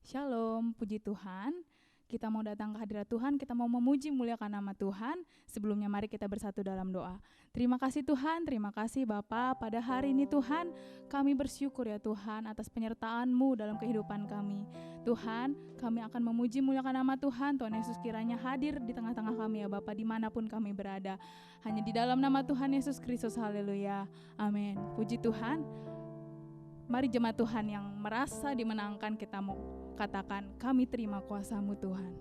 Shalom, puji Tuhan. Kita mau datang ke hadirat Tuhan, kita mau memuji muliakan nama Tuhan. Sebelumnya mari kita bersatu dalam doa. Terima kasih Tuhan, terima kasih Bapa. Pada hari ini Tuhan, kami bersyukur ya Tuhan atas penyertaan-Mu dalam kehidupan kami. Tuhan, kami akan memuji muliakan nama Tuhan. Tuhan Yesus kiranya hadir di tengah-tengah kami ya Bapa, dimanapun kami berada. Hanya di dalam nama Tuhan Yesus Kristus, haleluya, amin. Puji Tuhan. Mari jemaat Tuhan yang merasa dimenangkan, kita mau katakan, kami terima kuasa-Mu Tuhan.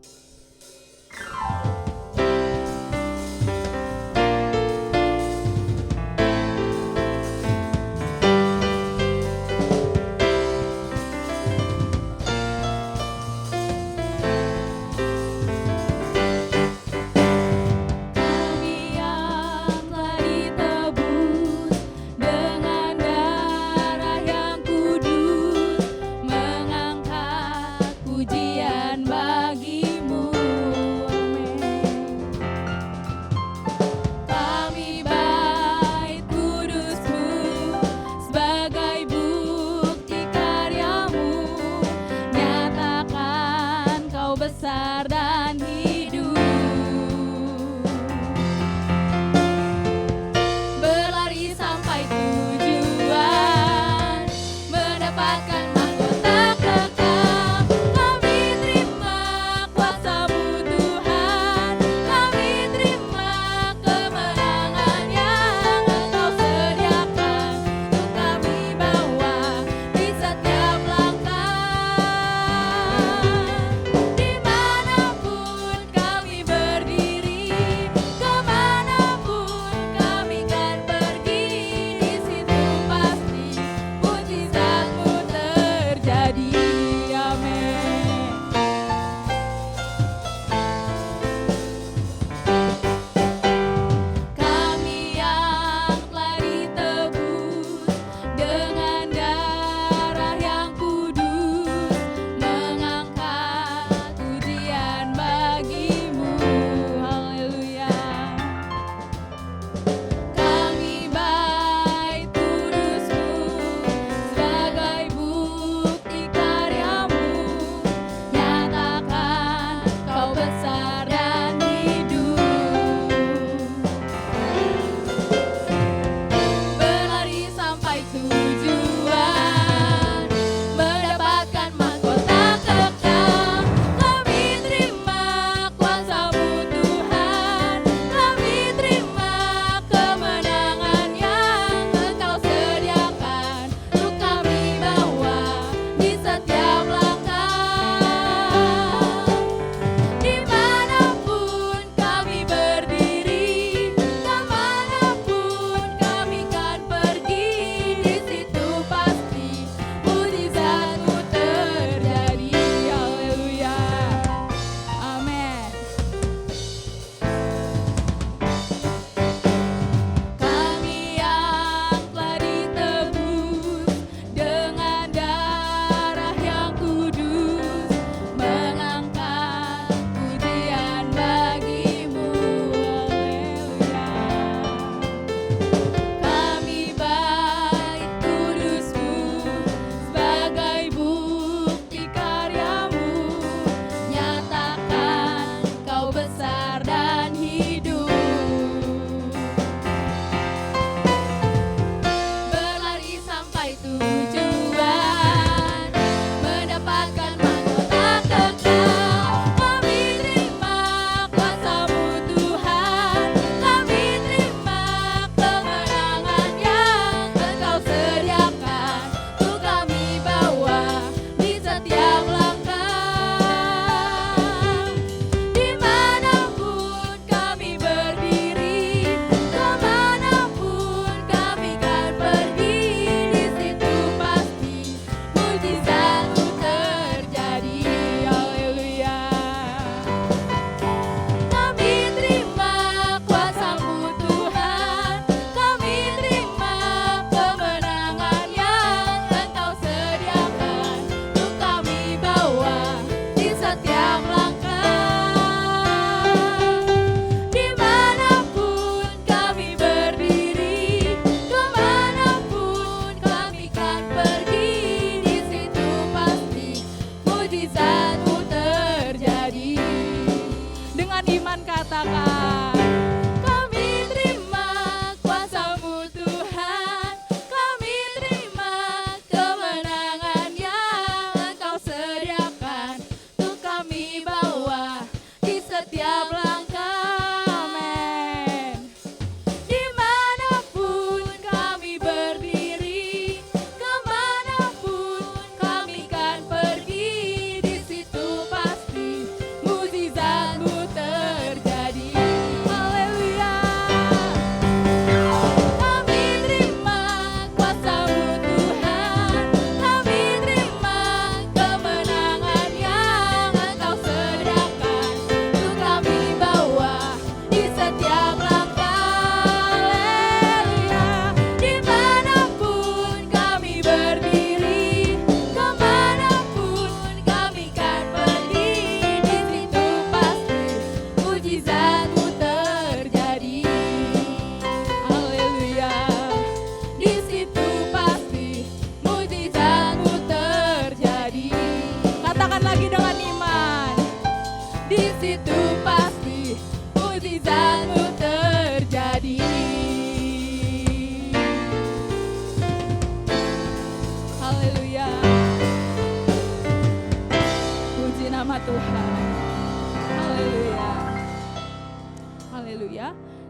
Pujian bagimu, amin.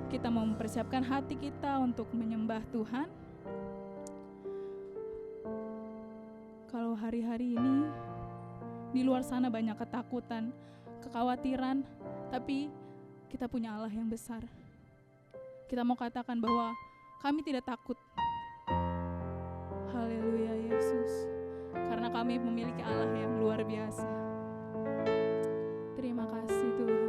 kita mau mempersiapkan hati kita untuk menyembah Tuhan. Kalau hari-hari ini di luar sana banyak ketakutan, kekhawatiran, tapi kita punya Allah yang besar. Kita mau katakan bahwa kami tidak takut. Haleluya Yesus. Karena kami memiliki Allah yang luar biasa. Terima kasih Tuhan.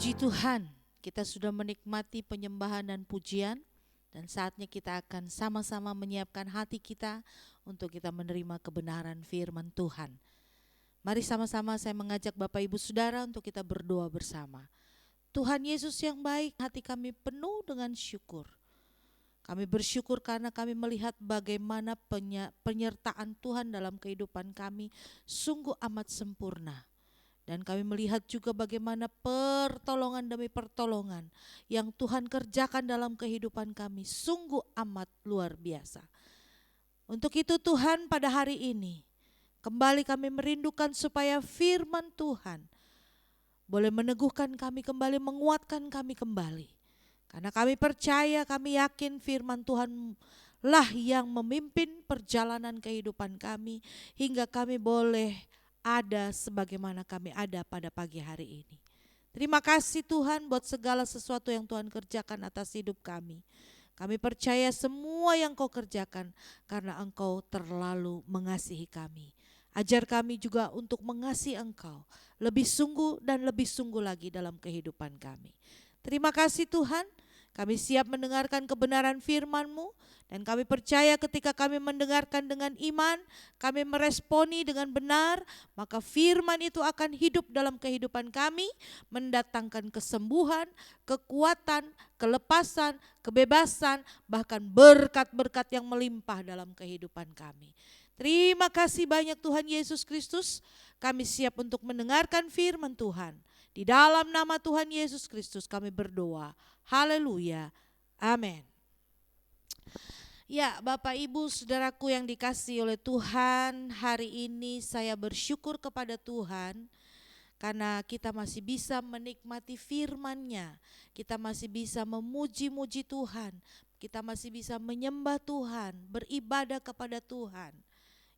Puji Tuhan, kita sudah menikmati penyembahan dan pujian, dan saatnya kita akan sama-sama menyiapkan hati kita untuk kita menerima kebenaran firman Tuhan. Mari sama-sama saya mengajak Bapak Ibu Saudara untuk kita berdoa bersama. Tuhan Yesus yang baik, hati kami penuh dengan syukur. Kami bersyukur karena kami melihat bagaimana penyertaan Tuhan dalam kehidupan kami sungguh amat sempurna. Dan kami melihat juga bagaimana pertolongan demi pertolongan yang Tuhan kerjakan dalam kehidupan kami sungguh amat luar biasa. Untuk itu Tuhan, pada hari ini kembali kami merindukan supaya firman Tuhan boleh meneguhkan kami kembali, menguatkan kami kembali. Karena kami percaya, kami yakin firman Tuhan lah yang memimpin perjalanan kehidupan kami hingga kami boleh ada sebagaimana kami ada pada pagi hari ini. Terima kasih Tuhan buat segala sesuatu yang Tuhan kerjakan atas hidup kami. Kami percaya semua yang Kau kerjakan karena Engkau terlalu mengasihi kami. Ajar kami juga untuk mengasihi Engkau lebih sungguh dan lebih sungguh lagi dalam kehidupan kami. Terima kasih Tuhan, kami siap mendengarkan kebenaran firman-Mu. Dan kami percaya ketika kami mendengarkan dengan iman, kami meresponi dengan benar, maka firman itu akan hidup dalam kehidupan kami, mendatangkan kesembuhan, kekuatan, kelepasan, kebebasan, bahkan berkat-berkat yang melimpah dalam kehidupan kami. Terima kasih banyak Tuhan Yesus Kristus, kami siap untuk mendengarkan firman Tuhan. Di dalam nama Tuhan Yesus Kristus kami berdoa. Haleluya. Amin. Ya, Bapak Ibu Saudaraku yang dikasihi oleh Tuhan, hari ini saya bersyukur kepada Tuhan karena kita masih bisa menikmati firman-Nya. Kita masih bisa memuji-muji Tuhan. Kita masih bisa menyembah Tuhan, beribadah kepada Tuhan.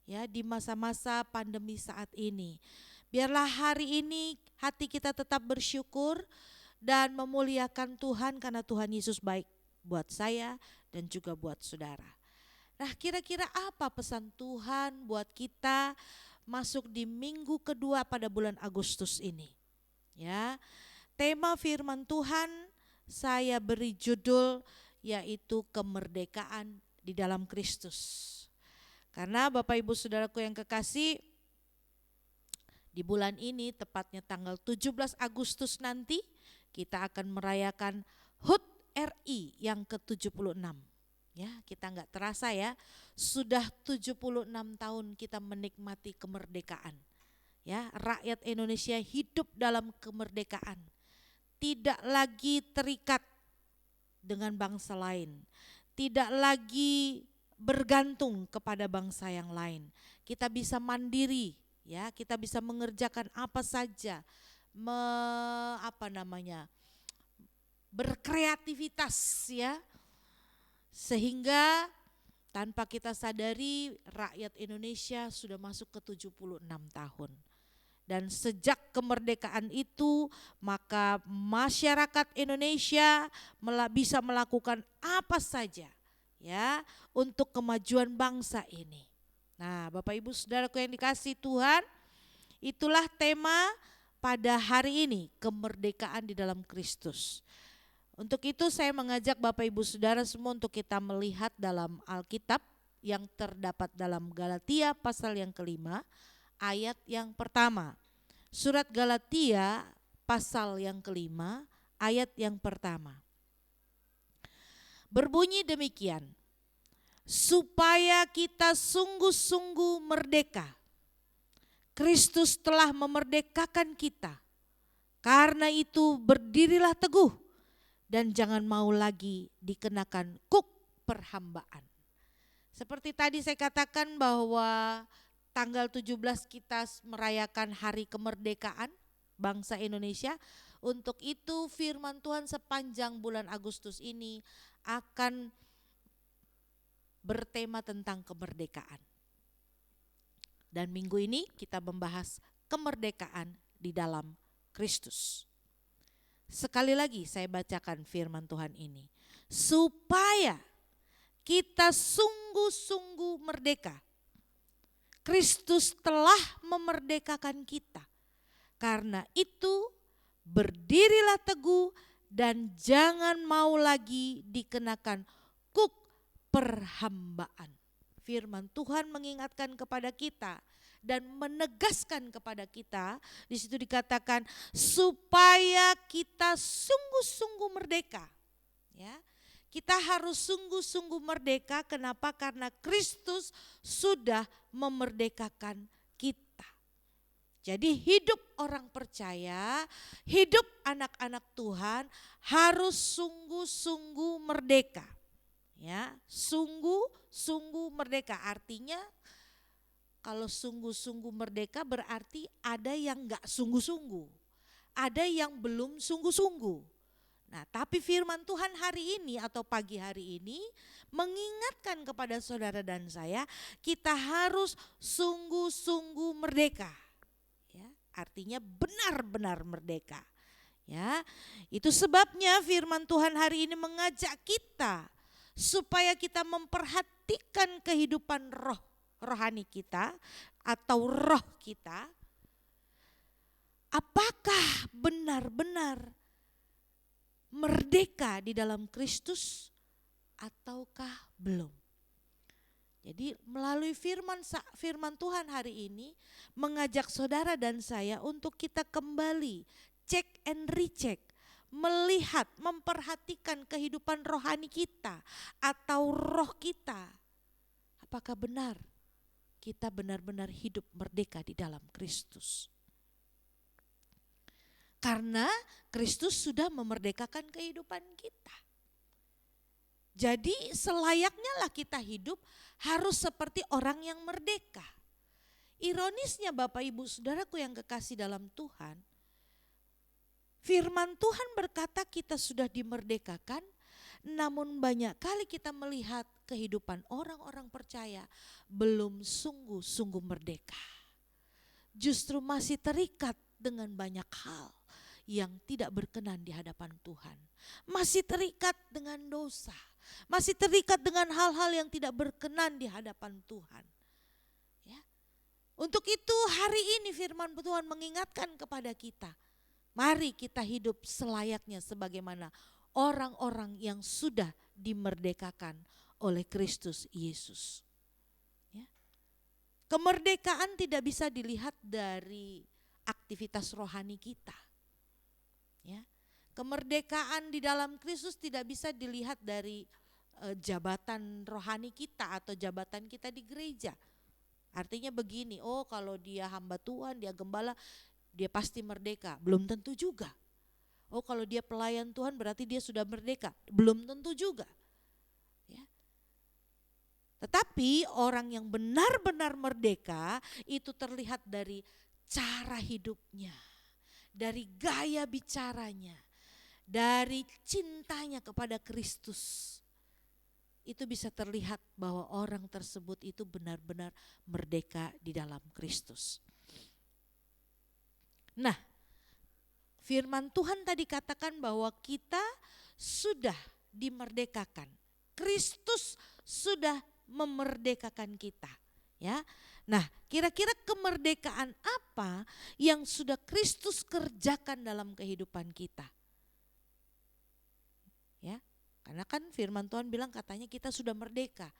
Ya, di masa-masa pandemi saat ini. Biarlah hari ini hati kita tetap bersyukur dan memuliakan Tuhan karena Tuhan Yesus baik buat saya dan juga buat saudara. Nah, kira-kira apa pesan Tuhan buat kita masuk di minggu kedua pada bulan Agustus ini? Ya, tema firman Tuhan saya beri judul yaitu kemerdekaan di dalam Kristus. Karena Bapak Ibu Saudaraku yang kekasih, di bulan ini tepatnya tanggal 17 Agustus nanti kita akan merayakan HUT RI yang ke-76. Ya, kita enggak terasa ya, sudah 76 tahun kita menikmati kemerdekaan. Ya, rakyat Indonesia hidup dalam kemerdekaan. Tidak lagi terikat dengan bangsa lain. Tidak lagi bergantung kepada bangsa yang lain. Kita bisa mandiri, ya, kita bisa mengerjakan apa saja. Berkreativitas, ya. Sehingga tanpa kita sadari rakyat Indonesia sudah masuk ke 76 tahun. Dan sejak kemerdekaan itu maka masyarakat Indonesia bisa melakukan apa saja, ya, untuk kemajuan bangsa ini. Nah, Bapak Ibu Saudaraku yang dikasihi Tuhan, itulah tema pada hari ini, kemerdekaan di dalam Kristus. Untuk itu saya mengajak Bapak Ibu Saudara semua untuk kita melihat dalam Alkitab yang terdapat dalam Galatia pasal yang kelima, ayat yang pertama. Surat Galatia pasal yang kelima, ayat yang pertama. Berbunyi demikian, supaya kita sungguh-sungguh merdeka. Kristus telah memerdekakan kita. Karena itu berdirilah teguh dan jangan mau lagi dikenakan kuk perhambaan. Seperti tadi saya katakan bahwa tanggal 17 kita merayakan hari kemerdekaan bangsa Indonesia. Untuk itu firman Tuhan sepanjang bulan Agustus ini akan bertema tentang kemerdekaan. Dan minggu ini kita membahas kemerdekaan di dalam Kristus. Sekali lagi saya bacakan firman Tuhan ini. Supaya kita sungguh-sungguh merdeka. Kristus telah memerdekakan kita. Karena itu berdirilah teguh dan jangan mau lagi dikenakan kuk perhambaan. Firman Tuhan mengingatkan kepada kita dan menegaskan kepada kita. Di situ dikatakan supaya kita sungguh-sungguh merdeka. Ya, kita harus sungguh-sungguh merdeka. Kenapa? Karena Kristus sudah memerdekakan kita. Jadi hidup orang percaya, hidup anak-anak Tuhan harus sungguh-sungguh merdeka. Ya, sungguh-sungguh merdeka. Artinya kalau sungguh-sungguh merdeka berarti ada yang enggak sungguh-sungguh. Ada yang belum sungguh-sungguh. Nah, tapi firman Tuhan hari ini atau pagi hari ini mengingatkan kepada saudara dan saya, kita harus sungguh-sungguh merdeka. Ya, artinya benar-benar merdeka. Ya, itu sebabnya firman Tuhan hari ini mengajak kita supaya kita memperhatikan kehidupan rohani kita atau roh kita. Apakah benar-benar merdeka di dalam Kristus ataukah belum? Jadi melalui firman Tuhan hari ini mengajak saudara dan saya untuk kita kembali cek and recheck, melihat, memperhatikan kehidupan rohani kita atau roh kita. Apakah benar kita benar-benar hidup merdeka di dalam Kristus? Karena Kristus sudah memerdekakan kehidupan kita. Jadi selayaknya lah kita hidup harus seperti orang yang merdeka. Ironisnya Bapak Ibu Saudaraku yang kekasih dalam Tuhan, firman Tuhan berkata kita sudah dimerdekakan, namun banyak kali kita melihat kehidupan orang-orang percaya belum sungguh-sungguh merdeka. Justru masih terikat dengan banyak hal yang tidak berkenan di hadapan Tuhan. Masih terikat dengan dosa, masih terikat dengan hal-hal yang tidak berkenan di hadapan Tuhan. Ya. Untuk itu hari ini firman Tuhan mengingatkan kepada kita, mari kita hidup selayaknya sebagaimana orang-orang yang sudah dimerdekakan oleh Kristus Yesus. Ya. Kemerdekaan tidak bisa dilihat dari aktivitas rohani kita. Ya. Kemerdekaan di dalam Kristus tidak bisa dilihat dari jabatan rohani kita atau jabatan kita di gereja. Artinya begini, oh kalau dia hamba Tuhan, dia gembala, dia pasti merdeka. Belum tentu juga. Oh kalau dia pelayan Tuhan berarti dia sudah merdeka. Belum tentu juga. Ya. Tetapi orang yang benar-benar merdeka itu terlihat dari cara hidupnya, dari gaya bicaranya, dari cintanya kepada Kristus. Itu bisa terlihat bahwa orang tersebut itu benar-benar merdeka di dalam Kristus. Nah, firman Tuhan tadi katakan bahwa kita sudah dimerdekakan. Kristus sudah memerdekakan kita, ya. Nah, kira-kira kemerdekaan apa yang sudah Kristus kerjakan dalam kehidupan kita? Ya, karena kan firman Tuhan bilang katanya kita sudah merdeka.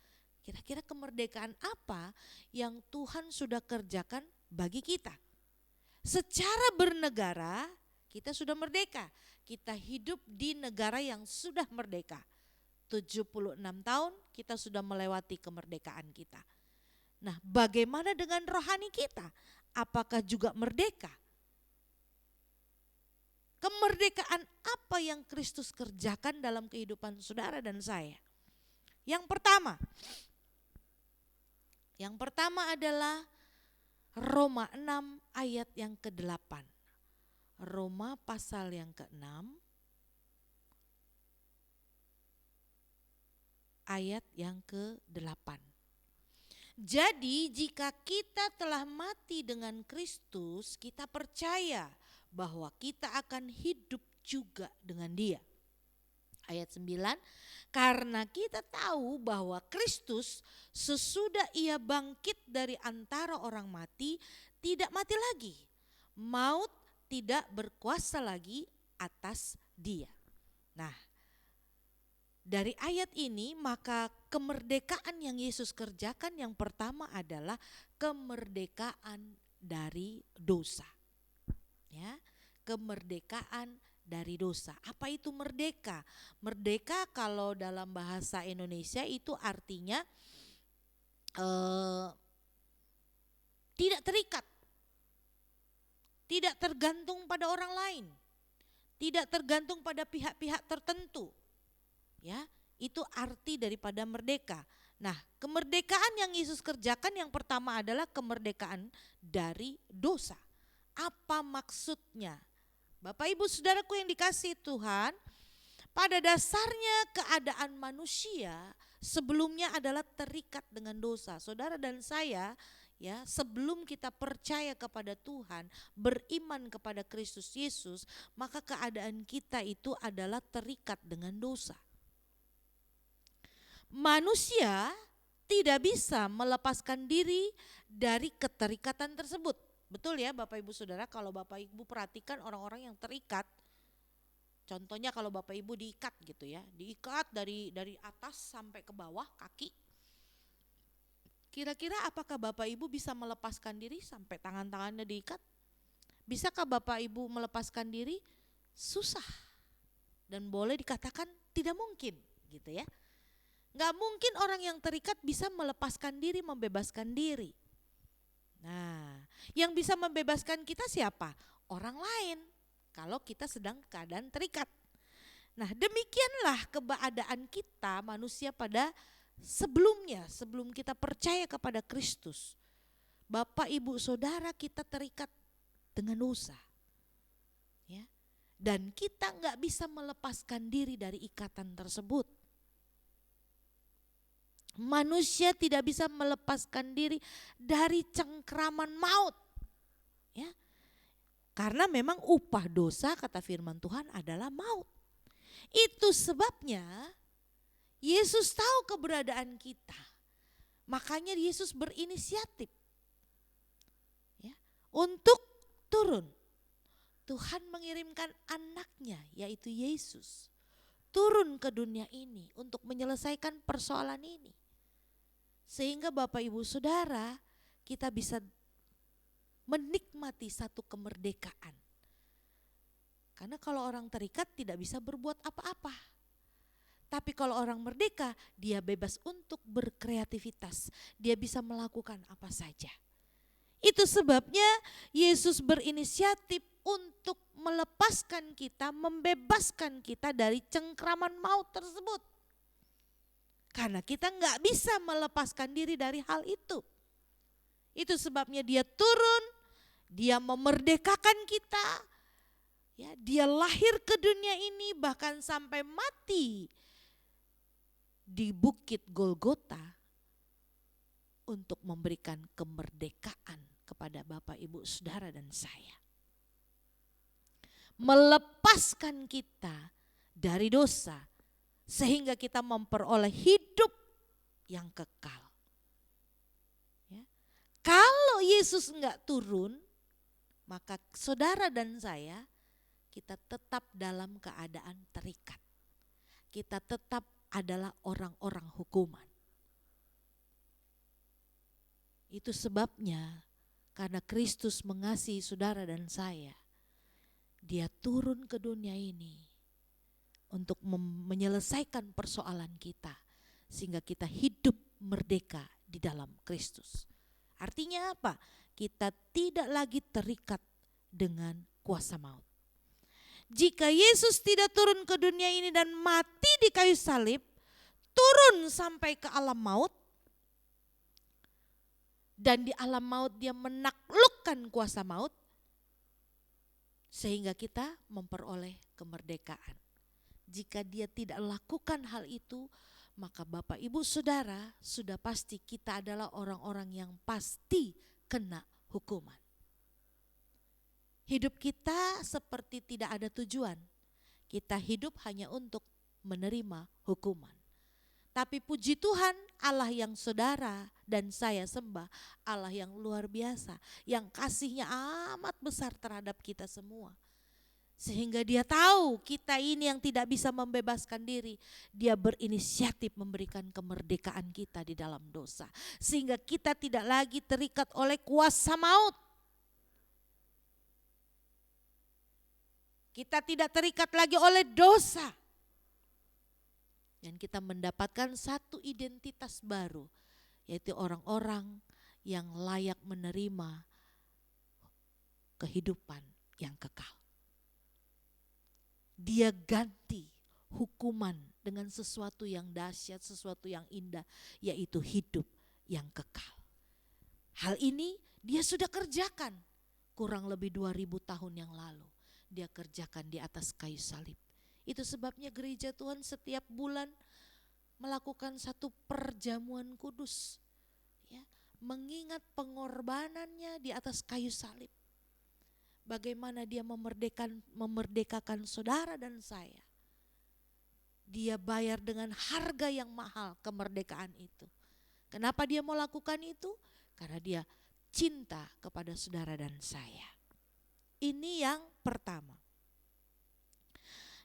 Kira-kira kemerdekaan apa yang Tuhan sudah kerjakan bagi kita? Secara bernegara kita sudah merdeka. Kita hidup di negara yang sudah merdeka. 76 tahun kita sudah melewati kemerdekaan kita. Nah, bagaimana dengan rohani kita? Apakah juga merdeka? Kemerdekaan apa yang Kristus kerjakan dalam kehidupan saudara dan saya? Yang pertama adalah Roma 6 ayat yang ke-8. Roma pasal yang ke-6 ayat yang ke-8. Jadi jika kita telah mati dengan Kristus, kita percaya bahwa kita akan hidup juga dengan Dia. Ayat 9, karena kita tahu bahwa Kristus sesudah Ia bangkit dari antara orang mati, tidak mati lagi. Maut tidak berkuasa lagi atas dia. Nah, dari ayat ini maka kemerdekaan yang Yesus kerjakan yang pertama adalah kemerdekaan dari dosa. Ya, kemerdekaan dari dosa. Apa itu merdeka? Merdeka kalau dalam bahasa Indonesia itu artinya tidak terikat, tidak tergantung pada orang lain, tidak tergantung pada pihak-pihak tertentu. Ya, itu arti daripada merdeka. Nah, kemerdekaan yang Yesus kerjakan yang pertama adalah kemerdekaan dari dosa. Apa maksudnya? Bapak Ibu Saudaraku yang dikasihi Tuhan, pada dasarnya keadaan manusia sebelumnya adalah terikat dengan dosa. Saudara dan saya, ya, sebelum kita percaya kepada Tuhan, beriman kepada Kristus Yesus, maka keadaan kita itu adalah terikat dengan dosa. Manusia tidak bisa melepaskan diri dari keterikatan tersebut. Betul ya Bapak Ibu Saudara, kalau Bapak Ibu perhatikan orang-orang yang terikat, contohnya kalau Bapak Ibu diikat gitu ya, diikat dari atas sampai ke bawah kaki. Kira-kira apakah Bapak Ibu bisa melepaskan diri sampai tangan-tangannya diikat? Bisakah Bapak Ibu melepaskan diri? Susah. Dan boleh dikatakan tidak mungkin gitu ya. Nggak mungkin orang yang terikat bisa melepaskan diri, membebaskan diri. Nah, yang bisa membebaskan kita siapa? Orang lain. Kalau kita sedang keadaan terikat. Nah, demikianlah keadaan kita manusia pada sebelumnya, sebelum kita percaya kepada Kristus. Bapak, Ibu, Saudara, kita terikat dengan dosa. Ya. Dan kita nggak bisa melepaskan diri dari ikatan tersebut. Manusia tidak bisa melepaskan diri dari cengkraman maut. Ya. Karena memang upah dosa kata firman Tuhan adalah maut. Itu sebabnya Yesus tahu keberadaan kita. Makanya Yesus berinisiatif ya, untuk turun. Tuhan mengirimkan anaknya yaitu Yesus turun ke dunia ini untuk menyelesaikan persoalan ini. Sehingga Bapak Ibu Saudara kita bisa menikmati satu kemerdekaan. Karena kalau orang terikat tidak bisa berbuat apa-apa. Tapi kalau orang merdeka dia bebas untuk berkreativitas. Dia bisa melakukan apa saja. Itu sebabnya Yesus berinisiatif untuk melepaskan kita, membebaskan kita dari cengkraman maut tersebut. Karena kita nggak bisa melepaskan diri dari hal itu. Itu sebabnya dia turun, dia memerdekakan kita. Ya, dia lahir ke dunia ini bahkan sampai mati di Bukit Golgota untuk memberikan kemerdekaan kepada Bapak, Ibu, Saudara dan saya. Melepaskan kita dari dosa sehingga kita memperoleh hidup yang kekal. Ya. Kalau Yesus enggak turun, maka saudara dan saya kita tetap dalam keadaan terikat. Kita tetap adalah orang-orang hukuman. Itu sebabnya karena Kristus mengasihi saudara dan saya, dia turun ke dunia ini untuk menyelesaikan persoalan kita sehingga kita hidup merdeka di dalam Kristus. Artinya apa? Kita tidak lagi terikat dengan kuasa maut. Jika Yesus tidak turun ke dunia ini dan mati di kayu salib, turun sampai ke alam maut, dan di alam maut dia menaklukkan kuasa maut, sehingga kita memperoleh kemerdekaan. Jika dia tidak lakukan hal itu, maka Bapak, Ibu, Saudara, sudah pasti kita adalah orang-orang yang pasti kena hukuman. Hidup kita seperti tidak ada tujuan. Kita hidup hanya untuk menerima hukuman. Tapi puji Tuhan Allah yang saudara dan saya sembah, Allah yang luar biasa, yang kasihnya amat besar terhadap kita semua. Sehingga dia tahu kita ini yang tidak bisa membebaskan diri. Dia berinisiatif memberikan kemerdekaan kita di dalam dosa. Sehingga kita tidak lagi terikat oleh kuasa maut. Kita tidak terikat lagi oleh dosa. Dan kita mendapatkan satu identitas baru, yaitu orang-orang yang layak menerima kehidupan yang kekal. Dia ganti hukuman dengan sesuatu yang dahsyat, sesuatu yang indah, yaitu hidup yang kekal. Hal ini dia sudah kerjakan kurang lebih 2000 tahun yang lalu. Dia kerjakan di atas kayu salib. Itu sebabnya gereja Tuhan setiap bulan melakukan satu perjamuan kudus, ya, mengingat pengorbanannya di atas kayu salib. Bagaimana dia memerdekakan saudara dan saya. Dia bayar dengan harga yang mahal kemerdekaan itu. Kenapa dia mau lakukan itu? Karena dia cinta kepada saudara dan saya. Ini yang pertama.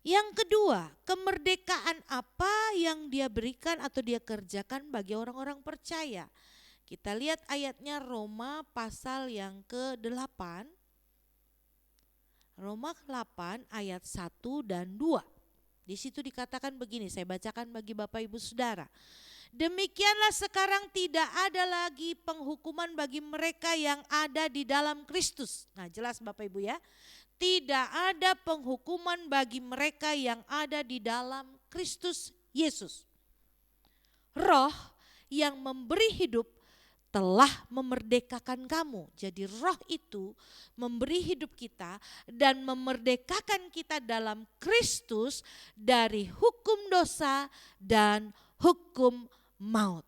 Yang kedua, kemerdekaan apa yang dia berikan atau dia kerjakan bagi orang-orang percaya. Kita lihat ayatnya Roma pasal yang ke-8. Roma 8 ayat 1 dan 2. Di situ dikatakan begini, saya bacakan bagi Bapak Ibu Saudara. Demikianlah sekarang tidak ada lagi penghukuman bagi mereka yang ada di dalam Kristus. Nah, jelas Bapak Ibu ya. Tidak ada penghukuman bagi mereka yang ada di dalam Kristus Yesus. Roh yang memberi hidup telah memerdekakan kamu. Jadi roh itu memberi hidup kita dan memerdekakan kita dalam Kristus dari hukum dosa dan hukum maut.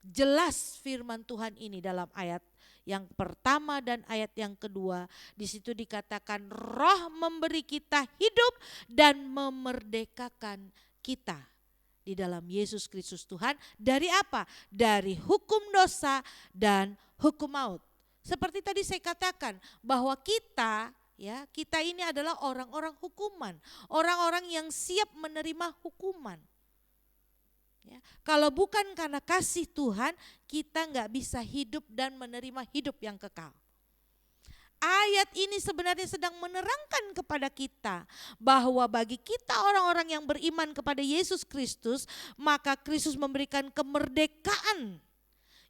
Jelas firman Tuhan ini dalam ayat yang pertama dan ayat yang kedua. Di situ dikatakan roh memberi kita hidup dan memerdekakan kita di dalam Yesus Kristus Tuhan. Dari apa? Dari hukum dosa dan hukum maut. Seperti tadi saya katakan bahwa kita ini adalah orang-orang hukuman. Orang-orang yang siap menerima hukuman. Ya, kalau bukan karena kasih Tuhan, kita nggak bisa hidup dan menerima hidup yang kekal. Ayat ini sebenarnya sedang menerangkan kepada kita bahwa bagi kita orang-orang yang beriman kepada Yesus Kristus, maka Kristus memberikan kemerdekaan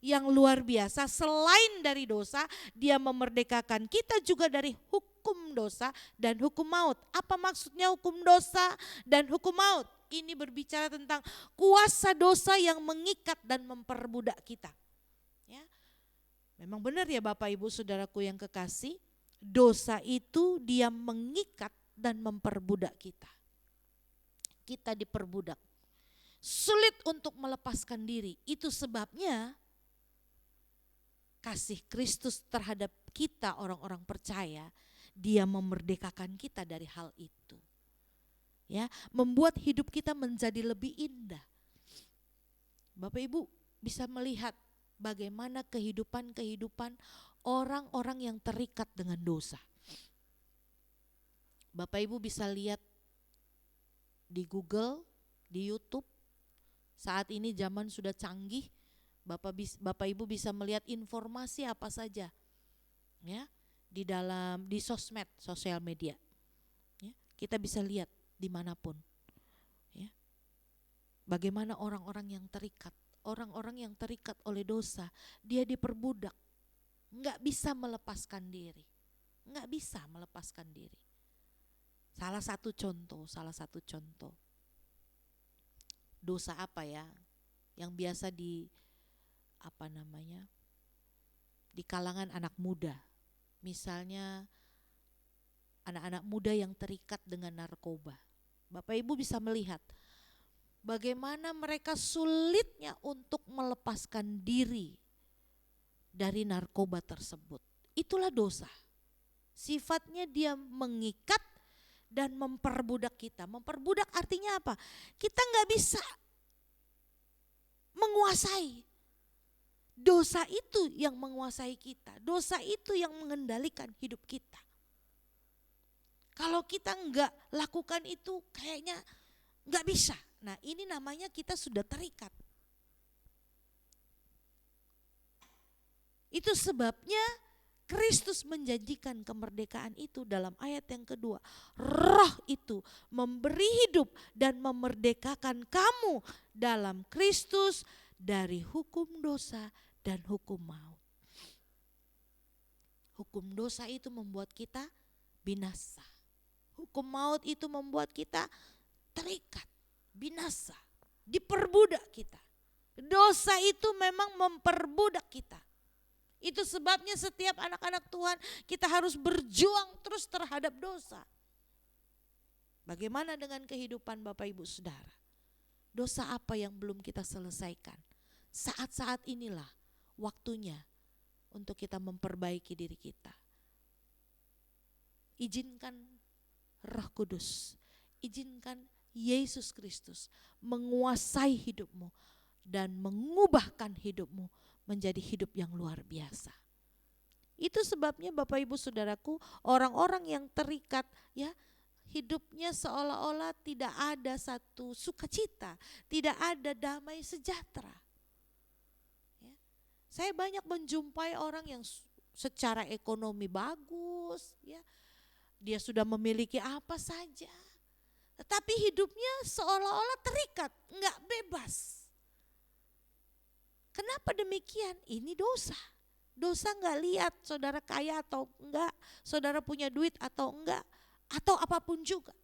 yang luar biasa. Selain dari dosa, dia memerdekakan kita juga dari hukum dosa dan hukum maut. Apa maksudnya hukum dosa dan hukum maut? Ini berbicara tentang kuasa dosa yang mengikat dan memperbudak kita. Ya. Memang benar ya Bapak Ibu Saudaraku yang kekasih, dosa itu dia mengikat dan memperbudak kita. Kita diperbudak. Sulit untuk melepaskan diri. Itu sebabnya kasih Kristus terhadap kita orang-orang percaya, dia memerdekakan kita dari hal itu. Ya, membuat hidup kita menjadi lebih indah. Bapak Ibu bisa melihat bagaimana kehidupan orang-orang yang terikat dengan dosa. Bapak Ibu bisa lihat di Google, di YouTube. Saat ini zaman sudah canggih. Bapak Ibu bisa melihat informasi apa saja, ya, di sosmed, sosial media. Ya, kita bisa lihat dimanapun, ya, bagaimana orang-orang yang terikat oleh dosa, dia diperbudak, nggak bisa melepaskan diri. Salah satu contoh, dosa apa ya, yang biasa di kalangan anak muda, misalnya anak-anak muda yang terikat dengan narkoba. Bapak Ibu bisa melihat bagaimana mereka sulitnya untuk melepaskan diri dari narkoba tersebut. Itulah dosa. Sifatnya dia mengikat dan memperbudak kita. Memperbudak artinya apa? Kita nggak bisa menguasai. Dosa itu yang menguasai kita. Dosa itu yang mengendalikan hidup kita. Kalau kita enggak lakukan itu kayaknya enggak bisa. Nah, ini namanya kita sudah terikat. Itu sebabnya Kristus menjanjikan kemerdekaan itu dalam ayat yang kedua. Roh itu memberi hidup dan memerdekakan kamu dalam Kristus dari hukum dosa dan hukum maut. Hukum dosa itu membuat kita binasa. Hukum maut itu membuat kita terikat, binasa, diperbudak kita. Dosa itu memang memperbudak kita. Itu sebabnya setiap anak-anak Tuhan kita harus berjuang terus terhadap dosa. Bagaimana dengan kehidupan Bapak Ibu Saudara? Dosa apa yang belum kita selesaikan? Saat-saat inilah waktunya untuk kita memperbaiki diri kita. Izinkan Roh Kudus, izinkan Yesus Kristus menguasai hidupmu dan mengubahkan hidupmu menjadi hidup yang luar biasa. Itu sebabnya Bapak Ibu Saudaraku, orang-orang yang terikat ya, hidupnya seolah-olah tidak ada satu sukacita, tidak ada damai sejahtera. Ya. Saya banyak menjumpai orang yang secara ekonomi bagus, ya, dia sudah memiliki apa saja, tetapi hidupnya seolah-olah terikat, enggak bebas. Kenapa demikian? Ini dosa. Dosa enggak lihat saudara kaya atau enggak, saudara punya duit atau enggak, atau apapun juga.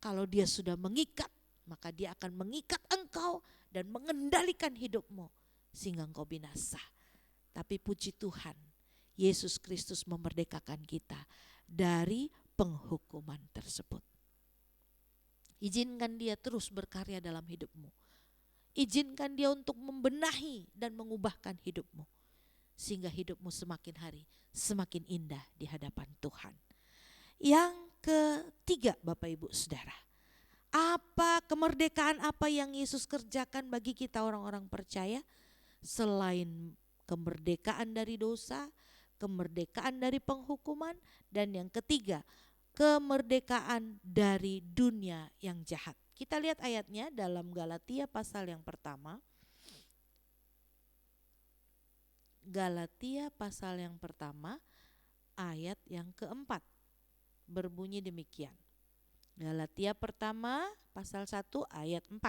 Kalau dia sudah mengikat, maka dia akan mengikat engkau dan mengendalikan hidupmu sehingga engkau binasa. Tapi puji Tuhan, Yesus Kristus memerdekakan kita dari penghukuman tersebut. Izinkan dia terus berkarya dalam hidupmu. Izinkan dia untuk membenahi dan mengubahkan hidupmu. Sehingga hidupmu semakin hari semakin indah di hadapan Tuhan. Yang ketiga Bapak Ibu Saudara. Apa kemerdekaan apa yang Yesus kerjakan bagi kita orang-orang percaya? Selain kemerdekaan dari dosa, kemerdekaan dari penghukuman, dan yang ketiga, kemerdekaan dari dunia yang jahat. Kita lihat ayatnya dalam Galatia pasal yang pertama. Galatia pasal yang pertama ayat yang keempat. Berbunyi demikian. Galatia pertama pasal 1 ayat 4.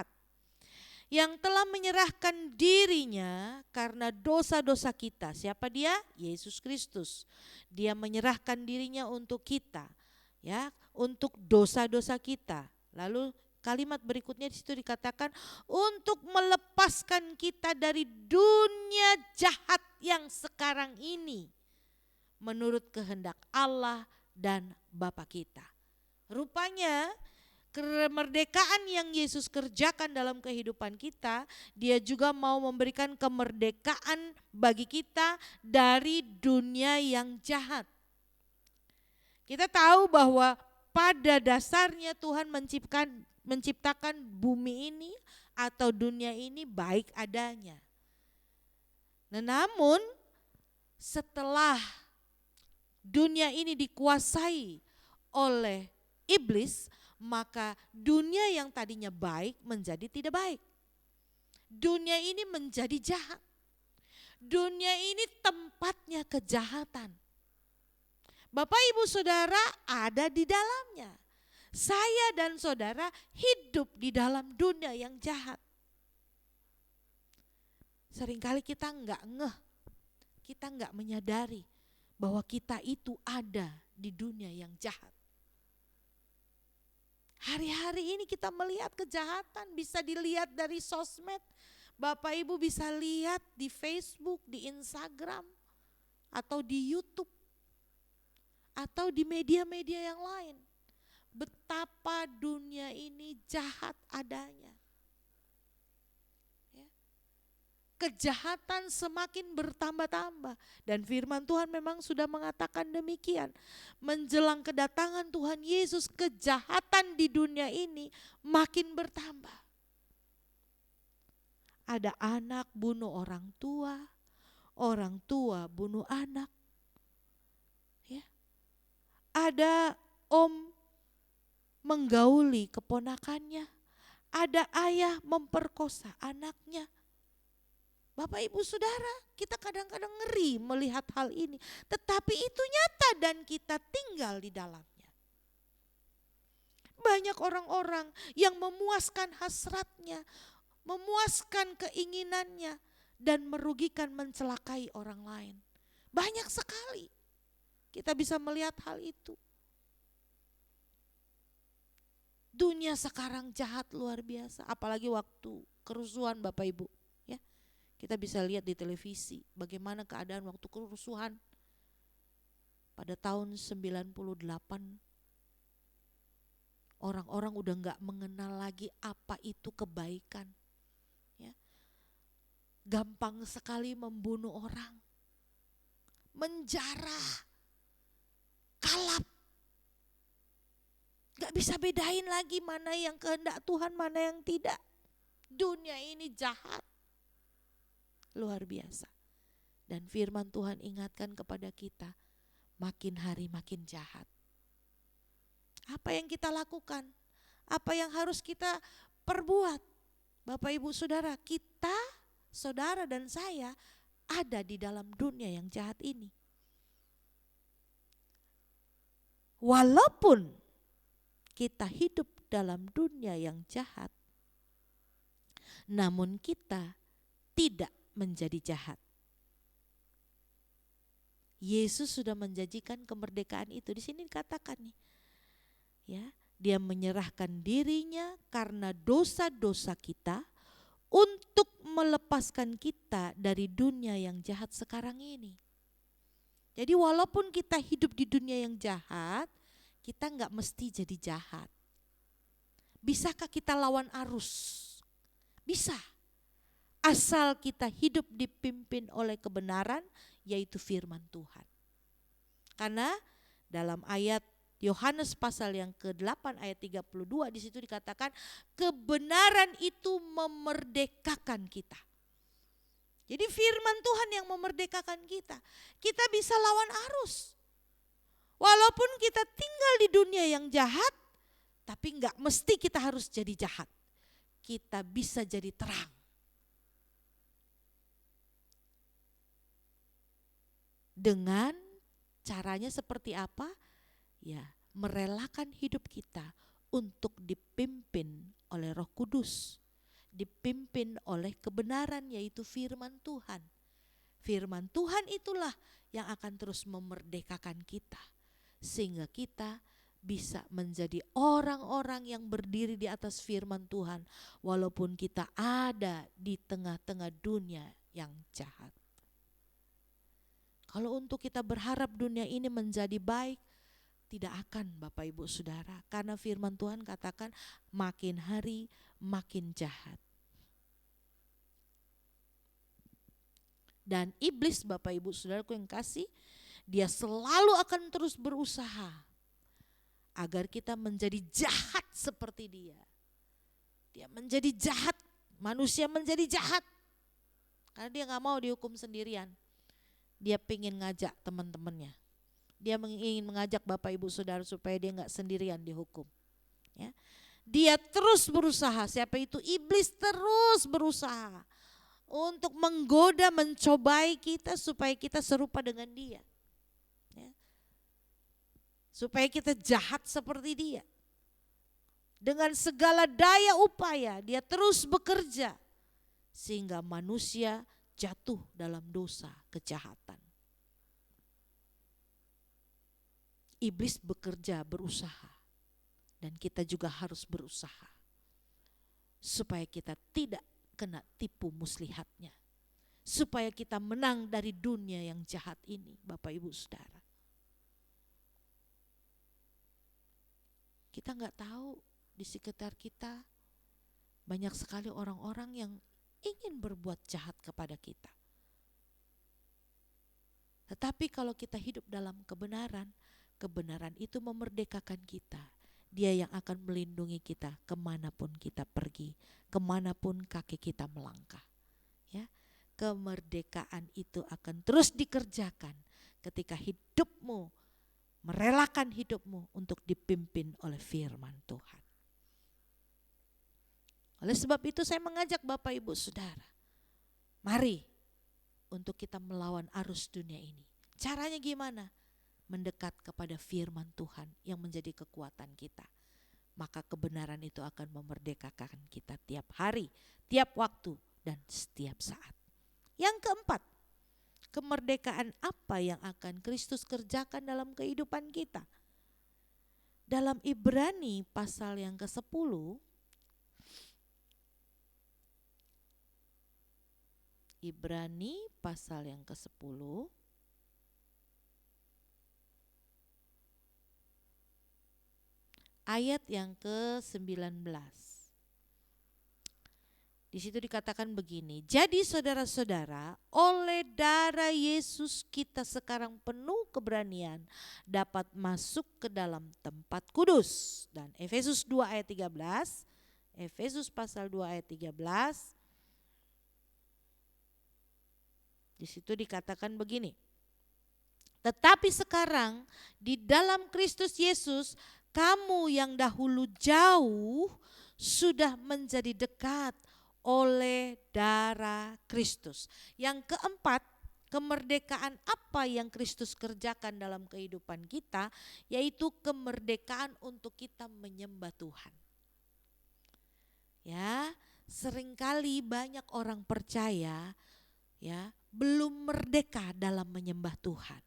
Yang telah menyerahkan dirinya karena dosa-dosa kita. Siapa dia? Yesus Kristus. Dia menyerahkan dirinya untuk kita, ya, untuk dosa-dosa kita. Lalu kalimat berikutnya di situ dikatakan untuk melepaskan kita dari dunia jahat yang sekarang ini menurut kehendak Allah dan Bapa kita. Rupanya kemerdekaan yang Yesus kerjakan dalam kehidupan kita, dia juga mau memberikan kemerdekaan bagi kita dari dunia yang jahat. Kita tahu bahwa pada dasarnya Tuhan menciptakan bumi ini atau dunia ini baik adanya. Namun setelah dunia ini dikuasai oleh iblis, maka dunia yang tadinya baik menjadi tidak baik. Dunia ini menjadi jahat. Dunia ini tempatnya kejahatan. Bapak Ibu Saudara ada di dalamnya. Saya dan saudara hidup di dalam dunia yang jahat. Seringkali kita enggak ngeh, kita enggak menyadari bahwa kita itu ada di dunia yang jahat. Hari-hari ini kita melihat kejahatan, bisa dilihat dari sosmed. Bapak Ibu bisa lihat di Facebook, di Instagram, atau di YouTube, atau di media-media yang lain. Betapa dunia ini jahat adanya. Ya. Kejahatan semakin bertambah-tambah. Dan firman Tuhan memang sudah mengatakan demikian. Menjelang kedatangan Tuhan Yesus, kejahatan di dunia ini makin bertambah. Ada anak bunuh orang tua bunuh anak. Ya. Ada om menggauli keponakannya, ada ayah memperkosa anaknya. Bapak ibu saudara, kita kadang-kadang ngeri melihat hal ini, tetapi itu nyata dan kita tinggal di dalamnya. Banyak orang-orang yang memuaskan hasratnya, memuaskan keinginannya, dan merugikan, mencelakai orang lain. Banyak sekali kita bisa melihat hal itu. Dunia sekarang jahat luar biasa, apalagi waktu kerusuhan Bapak Ibu. Ya, kita bisa lihat di televisi bagaimana keadaan waktu kerusuhan pada tahun 98. Orang-orang udah gak mengenal lagi apa itu kebaikan. Ya. Gampang sekali membunuh orang, menjarah, kalap. Gak bisa bedain lagi mana yang kehendak Tuhan, mana yang tidak. Dunia ini jahat, luar biasa. Dan firman Tuhan ingatkan kepada kita, makin hari makin jahat. Apa yang kita lakukan? Apa yang harus kita perbuat? Bapak ibu saudara, kita, saudara dan saya ada di dalam dunia yang jahat ini. Walaupun kita hidup dalam dunia yang jahat, namun kita tidak menjadi jahat. Yesus sudah menjanjikan kemerdekaan itu. Di sini dikatakan nih, ya, dia menyerahkan dirinya karena dosa-dosa kita untuk melepaskan kita dari dunia yang jahat sekarang ini. Jadi walaupun kita hidup di dunia yang jahat, kita nggak mesti jadi jahat. Bisakah kita lawan arus? Bisa. Asal kita hidup dipimpin oleh kebenaran, yaitu firman Tuhan. Karena dalam ayat Yohanes pasal yang ke-8 ayat 32 di situ dikatakan kebenaran itu memerdekakan kita. Jadi firman Tuhan yang memerdekakan kita. Kita bisa lawan arus. Walaupun kita tinggal di dunia yang jahat, tapi enggak mesti kita harus jadi jahat. Kita bisa jadi terang. Dengan caranya seperti apa? Ya, merelakan hidup kita untuk dipimpin oleh Roh Kudus, dipimpin oleh kebenaran yaitu firman Tuhan. Firman Tuhan itulah yang akan terus memerdekakan kita, sehingga kita bisa menjadi orang-orang yang berdiri di atas firman Tuhan, walaupun kita ada di tengah-tengah dunia yang jahat. Kalau untuk kita berharap dunia ini menjadi baik, tidak akan Bapak Ibu Saudara, karena firman Tuhan katakan makin hari makin jahat. Dan iblis Bapak Ibu Saudaraku yang kasih, dia selalu akan terus berusaha agar kita menjadi jahat seperti dia. Dia menjadi jahat, manusia menjadi jahat. Karena dia gak mau dihukum sendirian. Dia pengen ngajak teman-temannya. Dia ingin mengajak Bapak Ibu Saudara supaya dia gak sendirian dihukum. Ya. Dia terus berusaha, siapa itu? Iblis terus berusaha untuk menggoda, mencobai kita supaya kita serupa dengan dia. Ya. Supaya kita jahat seperti dia. Dengan segala daya upaya dia terus bekerja sehingga manusia jatuh dalam dosa kejahatan. Iblis bekerja, berusaha, dan kita juga harus berusaha supaya kita tidak kena tipu muslihatnya, supaya kita menang dari dunia yang jahat ini, Bapak Ibu Saudara. Kita nggak tahu di sekitar kita banyak sekali orang-orang yang ingin berbuat jahat kepada kita. Tetapi kalau kita hidup dalam kebenaran, kebenaran itu memerdekakan kita. Dia yang akan melindungi kita kemanapun kita pergi, kemanapun kaki kita melangkah. kemerdekaan itu akan terus dikerjakan ketika hidupmu merelakan hidupmu untuk dipimpin oleh firman Tuhan. Oleh sebab itu saya mengajak Bapak Ibu Saudara, mari untuk kita melawan arus dunia ini. Caranya gimana? Mendekat kepada firman Tuhan yang menjadi kekuatan kita. Maka kebenaran itu akan memerdekakan kita tiap hari, tiap waktu, dan setiap saat. Yang keempat, kemerdekaan apa yang akan Kristus kerjakan dalam kehidupan kita? Dalam Ibrani pasal yang ke-10, Ibrani pasal yang ke-10, ayat yang ke-19. Di situ dikatakan begini, jadi saudara-saudara, oleh darah Yesus kita sekarang penuh keberanian dapat masuk ke dalam tempat kudus. Dan Efesus 2 ayat 13, Efesus pasal 2 ayat 13, di situ dikatakan begini, tetapi sekarang di dalam Kristus Yesus, kamu yang dahulu jauh sudah menjadi dekat oleh darah Kristus. Yang keempat, kemerdekaan apa yang Kristus kerjakan dalam kehidupan kita, yaitu kemerdekaan untuk kita menyembah Tuhan. Ya, seringkali banyak orang percaya ya belum merdeka dalam menyembah Tuhan.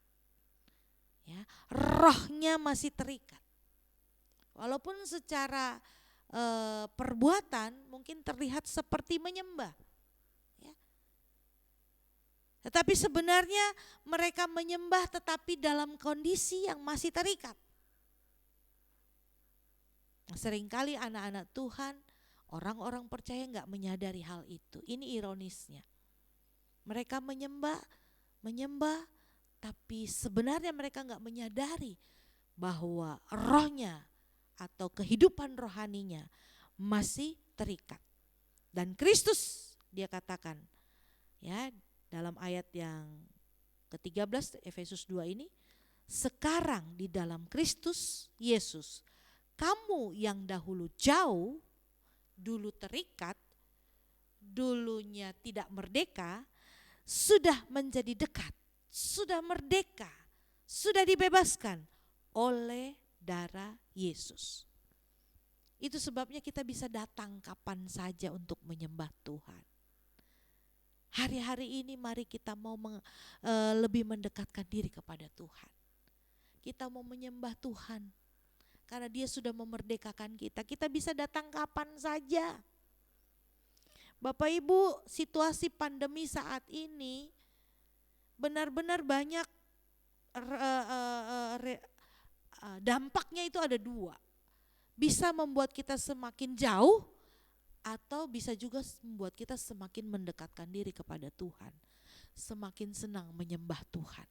Ya, rohnya masih terikat. Walaupun secara perbuatan mungkin terlihat seperti menyembah. Ya. Tetapi sebenarnya mereka menyembah tetapi dalam kondisi yang masih terikat. Seringkali anak-anak Tuhan, orang-orang percaya nggak menyadari hal itu. Ini ironisnya. Mereka menyembah, tapi sebenarnya mereka nggak menyadari bahwa rohnya atau kehidupan rohaninya masih terikat. Dan Kristus, dia katakan ya dalam ayat yang ke-13 Efesus 2 ini, sekarang di dalam Kristus Yesus, kamu yang dahulu jauh, dulu terikat, dulunya tidak merdeka, sudah menjadi dekat, sudah merdeka, sudah dibebaskan oleh darah Yesus. Itu sebabnya kita bisa datang kapan saja untuk menyembah Tuhan. Hari-hari ini mari kita mau lebih mendekatkan diri kepada Tuhan. Kita mau menyembah Tuhan karena Dia sudah memerdekakan kita. Kita bisa datang kapan saja. Bapak Ibu, situasi pandemi saat ini benar-benar banyak dampaknya itu ada dua. Bisa membuat kita semakin jauh atau bisa juga membuat kita semakin mendekatkan diri kepada Tuhan. Semakin senang menyembah Tuhan.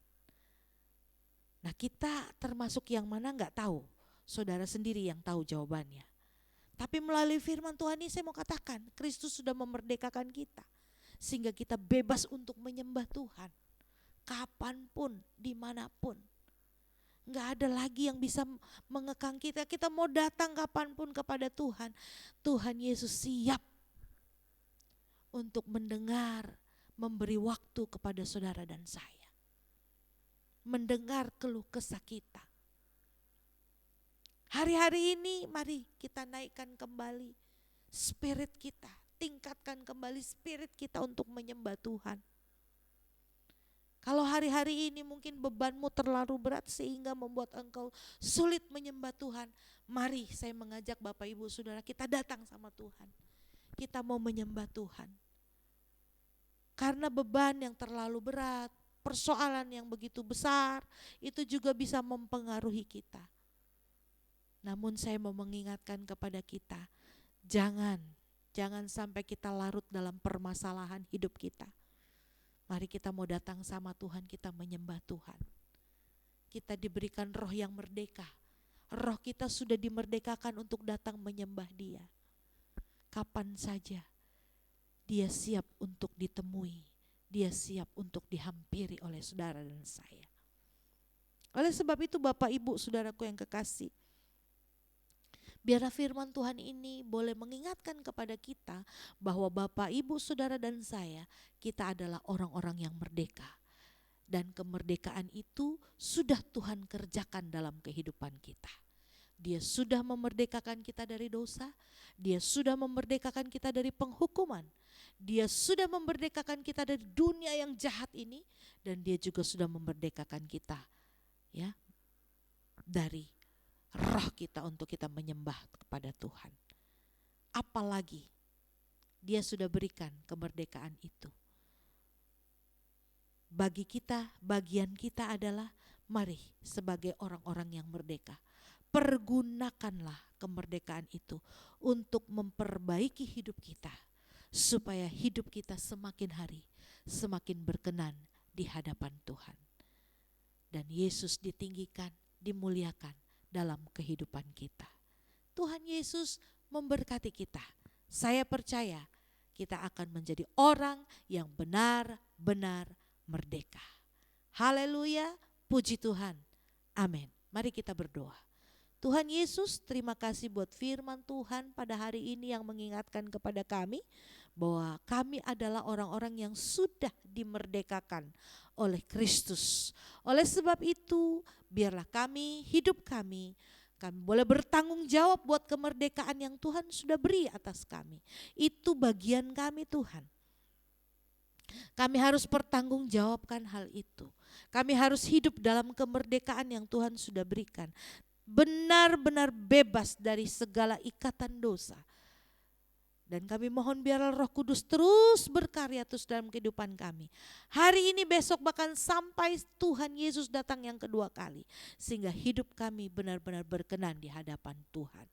Nah, kita termasuk yang mana enggak tahu. Saudara sendiri yang tahu jawabannya. Tapi melalui firman Tuhan ini saya mau katakan, Kristus sudah memerdekakan kita. Sehingga kita bebas untuk menyembah Tuhan. Kapanpun, dimanapun. Enggak ada lagi yang bisa mengekang kita. Kita mau datang kapanpun kepada Tuhan. Tuhan Yesus siap untuk mendengar, memberi waktu kepada saudara dan saya. Mendengar keluh kesah kita. Hari-hari ini mari kita naikkan kembali spirit kita. Tingkatkan kembali spirit kita untuk menyembah Tuhan. Kalau hari-hari ini mungkin bebanmu terlalu berat sehingga membuat engkau sulit menyembah Tuhan. Mari saya mengajak Bapak Ibu Saudara kita datang sama Tuhan. Kita mau menyembah Tuhan. Karena beban yang terlalu berat, persoalan yang begitu besar, itu juga bisa mempengaruhi kita. Namun saya mau mengingatkan kepada kita, jangan sampai kita larut dalam permasalahan hidup kita. Mari kita mau datang sama Tuhan, kita menyembah Tuhan. Kita diberikan roh yang merdeka. Roh kita sudah dimerdekakan untuk datang menyembah Dia. Kapan saja Dia siap untuk ditemui. dia siap untuk dihampiri oleh saudara dan saya. Oleh sebab itu Bapak Ibu saudaraku yang kekasih, biarlah firman Tuhan ini boleh mengingatkan kepada kita bahwa Bapak Ibu saudara dan saya, kita adalah orang-orang yang merdeka. Dan kemerdekaan itu sudah Tuhan kerjakan dalam kehidupan kita. Dia sudah memerdekakan kita dari dosa, Dia sudah memerdekakan kita dari penghukuman, Dia sudah memerdekakan kita dari dunia yang jahat ini, dan Dia juga sudah memerdekakan kita ya dari roh kita untuk kita menyembah kepada Tuhan. Apalagi Dia sudah berikan kemerdekaan itu. Bagi kita, bagian kita adalah mari sebagai orang-orang yang merdeka, pergunakanlah kemerdekaan itu untuk memperbaiki hidup kita, supaya hidup kita semakin hari semakin berkenan di hadapan Tuhan. Dan Yesus ditinggikan, dimuliakan dalam kehidupan kita. Tuhan Yesus memberkati kita. Saya percaya kita akan menjadi orang yang benar-benar merdeka. Haleluya, puji Tuhan. Amin. Mari kita berdoa. Tuhan Yesus, terima kasih buat firman Tuhan pada hari ini yang mengingatkan kepada kami bahwa kami adalah orang-orang yang sudah dimerdekakan oleh Kristus. Oleh sebab itu, biarlah hidup kami boleh bertanggung jawab buat kemerdekaan yang Tuhan sudah beri atas kami. Itu bagian kami Tuhan. Kami harus pertanggungjawabkan hal itu. Kami harus hidup dalam kemerdekaan yang Tuhan sudah berikan. Benar-benar bebas dari segala ikatan dosa. Dan kami mohon biarlah Roh Kudus terus berkarya terus dalam kehidupan kami. Hari ini, besok, bahkan sampai Tuhan Yesus datang yang kedua kali. Sehingga hidup kami benar-benar berkenan di hadapan Tuhan.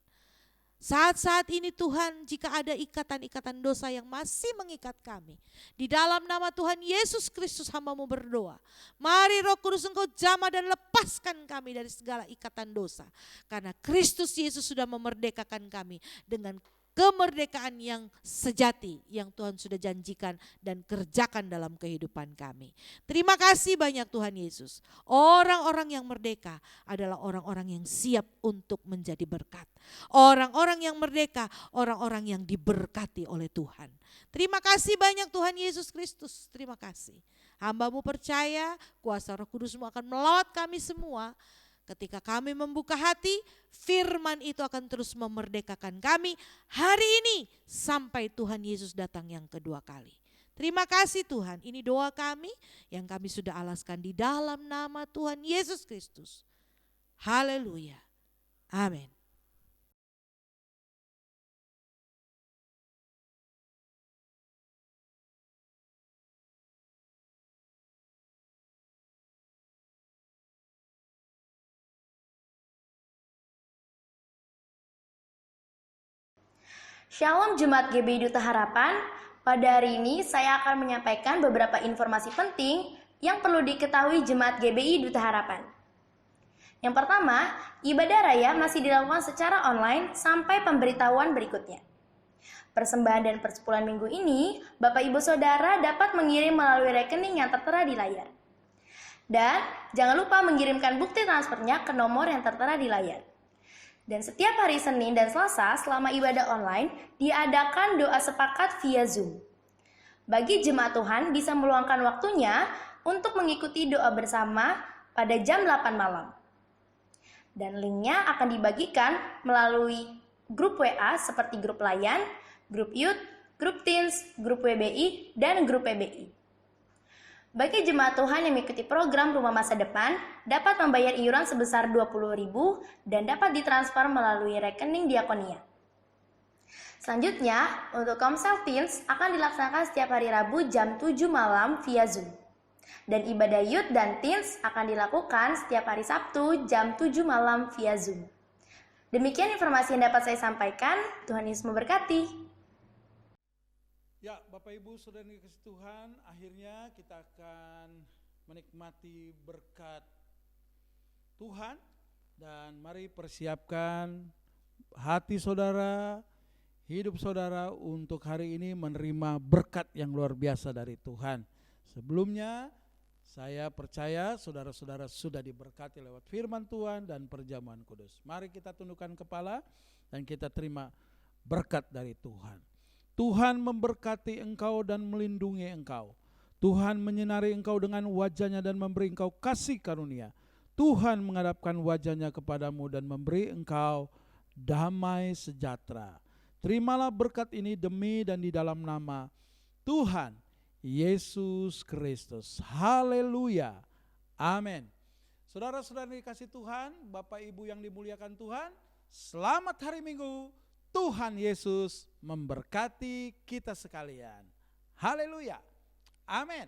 Saat-saat ini Tuhan, jika ada ikatan-ikatan dosa yang masih mengikat kami, di dalam nama Tuhan Yesus Kristus hamba-Mu berdoa. Mari Roh Kudus Engkau jamah dan lepaskan kami dari segala ikatan dosa. Karena Kristus Yesus sudah memerdekakan kami dengan kemerdekaan yang sejati yang Tuhan sudah janjikan dan kerjakan dalam kehidupan kami. Terima kasih banyak Tuhan Yesus. Orang-orang yang merdeka adalah orang-orang yang siap untuk menjadi berkat. Orang-orang yang merdeka, orang-orang yang diberkati oleh Tuhan. Terima kasih banyak Tuhan Yesus Kristus. Terima kasih. Hamba-Mu percaya kuasa Roh Kudus-Mu akan melawat kami semua. Ketika kami membuka hati, firman itu akan terus memerdekakan kami hari ini sampai Tuhan Yesus datang yang kedua kali. Terima kasih Tuhan, ini doa kami yang kami sudah alaskan di dalam nama Tuhan Yesus Kristus. Haleluya. Amin. Shalom Jemaat GBI Duta Harapan, pada hari ini saya akan menyampaikan beberapa informasi penting yang perlu diketahui Jemaat GBI Duta Harapan. Yang pertama, ibadah raya masih dilakukan secara online sampai pemberitahuan berikutnya. Persembahan dan persepuluhan minggu ini, Bapak Ibu Saudara dapat mengirim melalui rekening yang tertera di layar. Dan jangan lupa mengirimkan bukti transfernya ke nomor yang tertera di layar. Dan setiap hari Senin dan Selasa selama ibadah online diadakan doa sepakat via Zoom. Bagi jemaat Tuhan bisa meluangkan waktunya untuk mengikuti doa bersama pada jam 8 malam. Dan linknya akan dibagikan melalui grup WA seperti grup layan, grup youth, grup teens, grup WBI, dan grup PBI. Bagi jemaat Tuhan yang mengikuti program Rumah Masa Depan, dapat membayar iuran sebesar 20.000 dan dapat ditransfer melalui rekening diakonia. Selanjutnya, untuk Komsel Teens akan dilaksanakan setiap hari Rabu jam 7 malam via Zoom. Dan ibadah youth dan teens akan dilakukan setiap hari Sabtu jam 7 malam via Zoom. Demikian informasi yang dapat saya sampaikan. Tuhan Yesus memberkati. Ya, Bapak Ibu Saudara yang dikasihi Tuhan, akhirnya kita akan menikmati berkat Tuhan dan mari persiapkan hati saudara, hidup saudara untuk hari ini menerima berkat yang luar biasa dari Tuhan. Sebelumnya saya percaya saudara-saudara sudah diberkati lewat firman Tuhan dan perjamuan kudus. Mari kita tundukkan kepala dan kita terima berkat dari Tuhan. Tuhan memberkati engkau dan melindungi engkau. Tuhan menyinari engkau dengan wajah-Nya dan memberi engkau kasih karunia. Tuhan menghadapkan wajah-Nya kepadamu dan memberi engkau damai sejahtera. Terimalah berkat ini demi dan di dalam nama Tuhan Yesus Kristus. Haleluya. Amin. Saudara-saudara dikasih Tuhan, Bapak Ibu yang dimuliakan Tuhan, selamat hari Minggu. Tuhan Yesus memberkati kita sekalian. Haleluya. Amin.